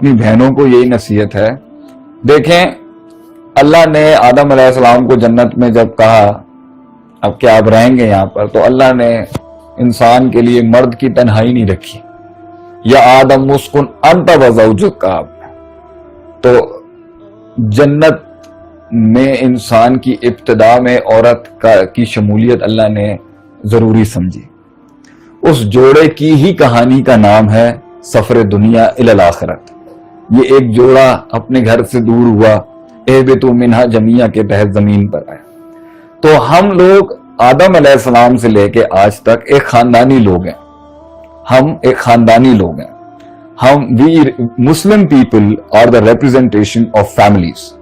اپنی بہنوں کو یہی نصیحت ہے. دیکھیں اللہ نے آدم علیہ السلام کو جنت میں جب کہا اب کیا آپ رہیں گے یہاں پر, تو اللہ نے انسان کے لیے مرد کی تنہائی نہیں رکھی. یا آدم مسکن انت وزوجک کہا آپ نے. تو جنت میں انسان کی ابتدا میں عورت کی شمولیت اللہ نے ضروری سمجھی. اس جوڑے کی ہی کہانی کا نام ہے سفر دنیا الی الاخرت. یہ ایک جوڑا اپنے گھر سے دور ہوا, اہبطوا منہا جمیعا کے تحت زمین پر آیا. تو ہم لوگ آدم علیہ السلام سے لے کے آج تک ایک خاندانی لوگ ہیں. ہم ایک خاندانی لوگ ہیں. We Muslim people are the representation of families,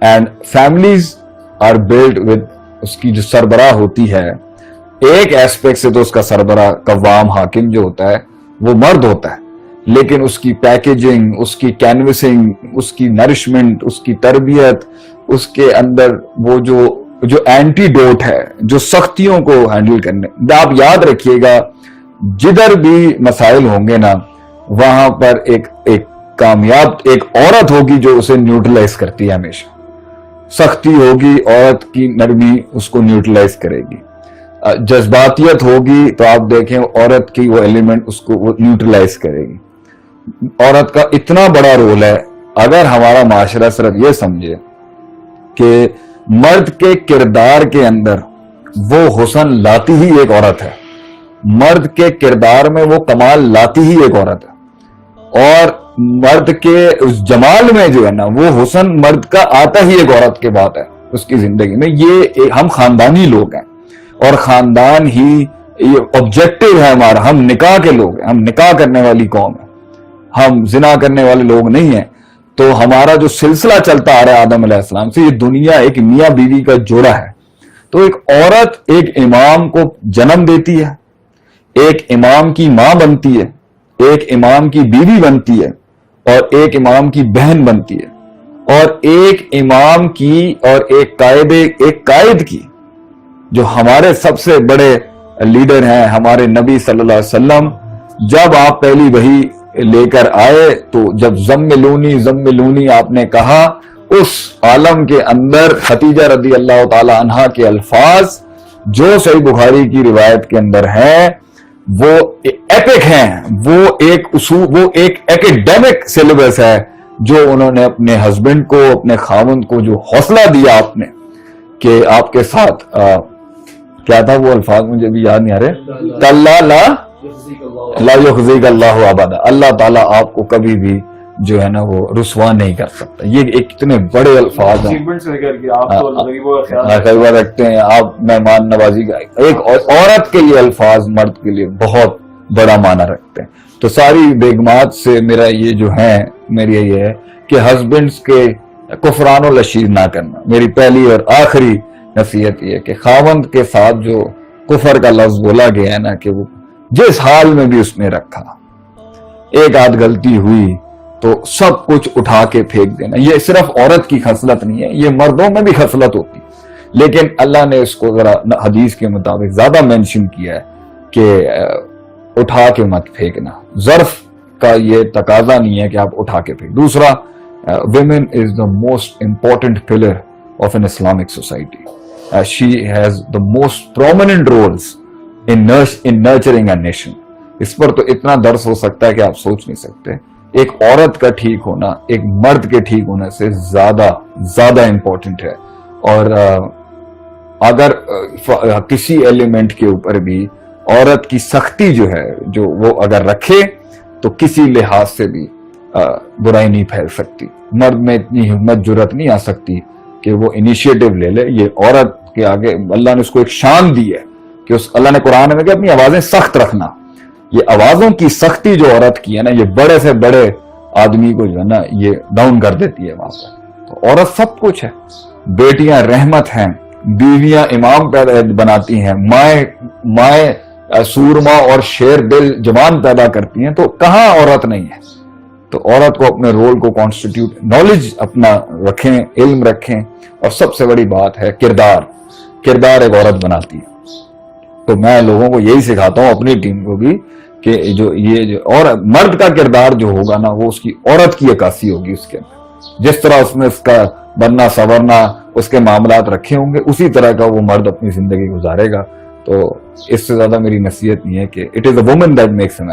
and families are build with, اس کی جو سربراہ ہوتی ہے ایک ایسپیکٹ سے تو اس کا سربراہ قوام حاکم جو ہوتا ہے وہ مرد ہوتا ہے, لیکن اس کی پیکیجنگ, اس کی کینوسنگ, اس کی نرشمنٹ, اس کی تربیت, اس کے اندر وہ جو اینٹی ڈوٹ ہے, جو سختیوں کو ہینڈل کرنے. آپ یاد رکھیے گا جدھر بھی مسائل ہوں گے نا وہاں پر ایک کامیاب ایک عورت ہوگی جو اسے نیوٹرلائز کرتی ہے. ہمیشہ سختی ہوگی, عورت کی نرمی اس کو نیوٹرلائز کرے گی. جذباتیت ہوگی تو آپ دیکھیں عورت کی وہ ایلیمنٹ اس کو وہ نیوٹرلائز کرے گی. عورت کا اتنا بڑا رول ہے. اگر ہمارا معاشرہ صرف یہ سمجھے کہ مرد کے کردار کے اندر وہ حسن لاتی ہی ایک عورت ہے, مرد کے کردار میں وہ کمال لاتی ہی ایک عورت ہے, اور مرد کے اس جمال میں جو ہے نا وہ حسن مرد کا آتا ہی ایک عورت کے بات ہے اس کی زندگی میں. یہ ہم خاندانی لوگ ہیں اور خاندان ہی یہ آبجیکٹو ہے ہمارا. ہم نکاح کے لوگ ہیں, ہم نکاح کرنے والی قوم ہے, ہم زنا کرنے والے لوگ نہیں ہیں. تو ہمارا جو سلسلہ چلتا آ رہا ہے آدم علیہ السلام سے, یہ دنیا ایک میاں بیوی کا جوڑا ہے. تو ایک عورت ایک امام کو جنم دیتی ہے, ایک امام کی ماں بنتی ہے, ایک امام کی بیوی بنتی ہے, اور ایک امام کی بہن بنتی ہے, اور ایک امام کی اور ایک قائد کی, جو ہمارے سب سے بڑے لیڈر ہیں ہمارے نبی صلی اللہ علیہ وسلم. جب آپ پہلی وحی لے کر آئے تو جب زملونی آپ نے کہا, اس عالم کے اندر خدیجہ رضی اللہ تعالی عنہا کے الفاظ جو صحیح بخاری کی روایت کے اندر ہیں وہ ایپک ہیں, وہ ایک ایکیڈیمک سلیبس ہے جو انہوں نے اپنے ہسبینڈ کو, اپنے خاوند کو جو حوصلہ دیا آپ نے کہ آپ کے ساتھ کیا تھا وہ الفاظ مجھے بھی یاد نہیں آ رہے, کلا لا یخزیک اللہ ابدا, اللہ تعالیٰ آپ کو کبھی بھی جو ہے نا وہ رسوا نہیں کر سکتا. یہ ایک اتنے بڑے الفاظ ہیں, خیال رکھتے ہیں آپ, مہمان نوازی کا ایک عورت کے لیے الفاظ مرد کے لیے بہت بڑا معنی رکھتے ہیں. تو ساری بیگمات سے میرا یہ جو ہے میری یہ ہے کہ ہسبینڈز کے کفران و لشیر نہ کرنا. میری پہلی اور آخری نصیحت یہ ہے کہ خاوند کے ساتھ جو کفر کا لفظ بولا گیا ہے نا کہ وہ جس حال میں بھی اس نے رکھا, ایک آدھ غلطی ہوئی تو سب کچھ اٹھا کے پھینک دینا, یہ صرف عورت کی خصلت نہیں ہے, یہ مردوں میں بھی خصلت ہوتی ہے. لیکن اللہ نے اس کو ذرا حدیث کے مطابق زیادہ مینشن کیا ہے کہ اٹھا کے مت پھینکنا. ظرف کا یہ تقاضا نہیں ہے کہ آپ اٹھا کے پھینک. دوسرا, women is the most important pillar of an Islamic society. She has the most prominent roles in nurturing a nation. اس پر تو اتنا درس ہو سکتا ہے کہ آپ سوچ نہیں سکتے. ایک عورت کا ٹھیک ہونا ایک مرد کے ٹھیک ہونے سے زیادہ امپورٹنٹ ہے. اور اگر کسی ایلیمنٹ کے اوپر بھی عورت کی سختی جو ہے جو وہ اگر رکھے تو کسی لحاظ سے بھی برائی نہیں پھیل سکتی. مرد میں اتنی ہمت جرت نہیں آ سکتی کہ وہ انیشیٹو لے لے. یہ عورت کے آگے اللہ نے اس کو ایک شان دی ہے کہ اللہ نے قرآن میں کہ اپنی آوازیں سخت رکھنا. یہ آوازوں کی سختی جو عورت کی ہے نا یہ بڑے سے بڑے آدمی کو جو ہے نا یہ ڈاؤن کر دیتی ہے وہاں پر. تو عورت سب کچھ ہے, بیٹیاں رحمت ہیں, بیویاں امام پیدا بناتی ہیں, مائیں سورما اور شیر دل جوان پیدا کرتی ہیں. تو کہاں عورت نہیں ہے؟ تو عورت کو اپنے رول کو کانسٹیٹیوٹ نالج اپنا رکھیں, علم رکھیں, اور سب سے بڑی بات ہے کردار ایک عورت بناتی ہے. تو میں لوگوں کو یہی سکھاتا ہوں, اپنی ٹیم کو بھی, کہ جو اور مرد کا کردار جو ہوگا نا وہ اس کی عورت کی عکاسی ہوگی اس کے اندر. جس طرح اس نے اس کا بننا سورنا اس کے معاملات رکھے ہوں گے اسی طرح کا وہ مرد اپنی زندگی گزارے گا. تو اس سے زیادہ میری نصیحت نہیں ہے کہ it is a woman that makes a main.